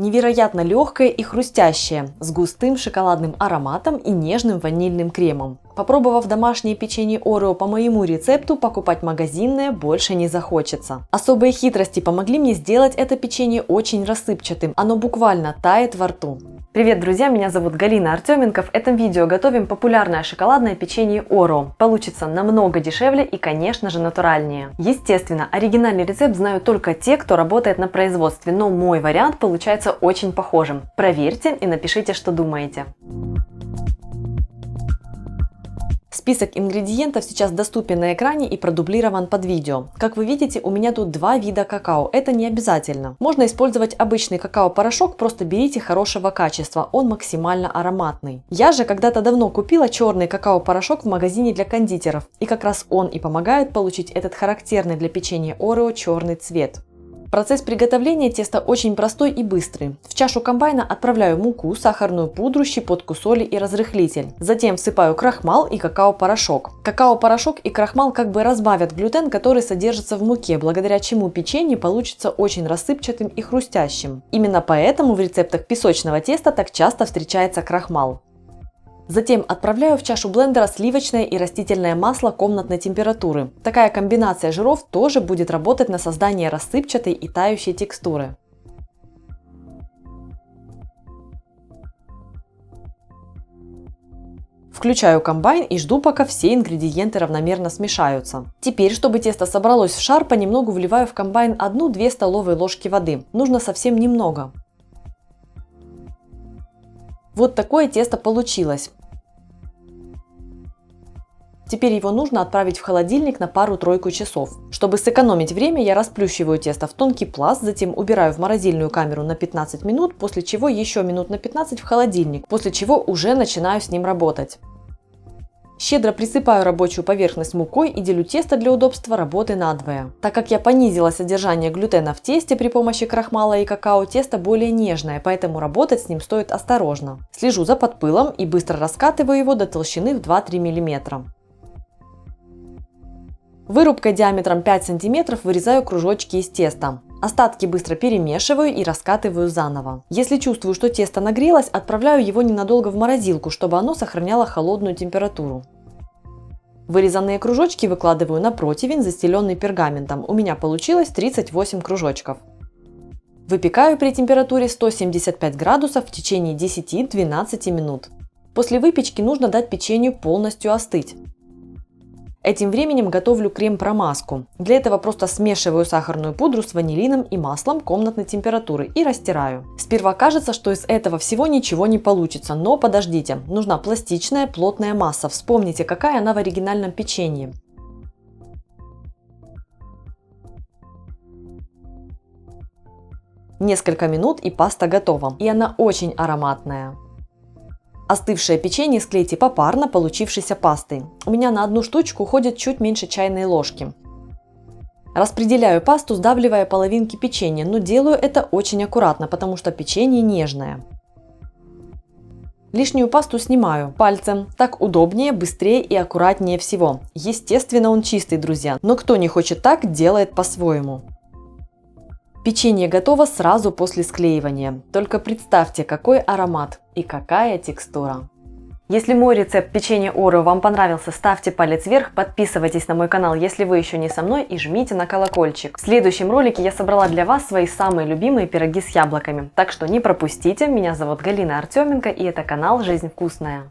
Невероятно легкое и хрустящее, с густым шоколадным ароматом и нежным ванильным кремом. Попробовав домашнее печенье Орео по моему рецепту, покупать магазинное больше не захочется. Особые хитрости помогли мне сделать это печенье очень рассыпчатым, оно буквально тает во рту. Привет, друзья, меня зовут Галина Артеменко. В этом видео готовим популярное шоколадное печенье Орео. Получится намного дешевле и, конечно же, натуральнее. Естественно, оригинальный рецепт знают только те, кто работает на производстве, но мой вариант получается очень похожим. Проверьте и напишите, что думаете. Список ингредиентов сейчас доступен на экране и продублирован под видео. Как вы видите, у меня тут два вида какао, это не обязательно. Можно использовать обычный какао-порошок, просто берите хорошего качества, он максимально ароматный. Я же когда-то давно купила черный какао-порошок в магазине для кондитеров, и как раз он и помогает получить этот характерный для печенья Орео черный цвет. Процесс приготовления теста очень простой и быстрый. В чашу комбайна отправляю муку, сахарную пудру, щепотку соли и разрыхлитель. Затем всыпаю крахмал и какао-порошок. Какао-порошок и крахмал как бы разбавят глютен, который содержится в муке, благодаря чему печенье получится очень рассыпчатым и хрустящим. Именно поэтому в рецептах песочного теста так часто встречается крахмал. Затем отправляю в чашу блендера сливочное и растительное масло комнатной температуры. Такая комбинация жиров тоже будет работать на создание рассыпчатой и тающей текстуры. Включаю комбайн и жду, пока все ингредиенты равномерно смешаются. Теперь, чтобы тесто собралось в шар, понемногу вливаю в комбайн 1-2 столовые ложки воды. Нужно совсем немного. Вот такое тесто получилось. Теперь его нужно отправить в холодильник на пару-тройку часов. Чтобы сэкономить время, я расплющиваю тесто в тонкий пласт, затем убираю в морозильную камеру на 15 минут, после чего еще минут на 15 в холодильник, после чего уже начинаю с ним работать. Щедро присыпаю рабочую поверхность мукой и делю тесто для удобства работы надвое. Так как я понизила содержание глютена в тесте при помощи крахмала и какао, тесто более нежное, поэтому работать с ним стоит осторожно. Слежу за подпылом и быстро раскатываю его до толщины в 2-3 мм. Вырубкой диаметром 5 см вырезаю кружочки из теста. Остатки быстро перемешиваю и раскатываю заново. Если чувствую, что тесто нагрелось, отправляю его ненадолго в морозилку, чтобы оно сохраняло холодную температуру. Вырезанные кружочки выкладываю на противень, застеленный пергаментом. У меня получилось 38 кружочков. Выпекаю при температуре 175 градусов в течение 10-12 минут. После выпечки нужно дать печенью полностью остыть. Этим временем готовлю крем-промазку. Для этого просто смешиваю сахарную пудру с ванилином и маслом комнатной температуры и растираю. Сперва кажется, что из этого всего ничего не получится, но подождите, нужна пластичная плотная масса. Вспомните, какая она в оригинальном печенье. Несколько минут и паста готова, и она очень ароматная. Остывшее печенье склейте попарно получившейся пастой. У меня на одну штучку уходит чуть меньше чайной ложки. Распределяю пасту, сдавливая половинки печенья, но делаю это очень аккуратно, потому что печенье нежное. Лишнюю пасту снимаю пальцем. Так удобнее, быстрее и аккуратнее всего. Естественно, он чистый, друзья, но кто не хочет так, делает по-своему. Печенье готово сразу после склеивания. Только представьте, какой аромат и какая текстура. Если мой рецепт печенья Орео вам понравился, ставьте палец вверх, подписывайтесь на мой канал, если вы еще не со мной, и жмите на колокольчик. В следующем ролике я собрала для вас свои самые любимые пироги с яблоками. Так что не пропустите, меня зовут Галина Артеменко, и это канал «Жизнь вкусная».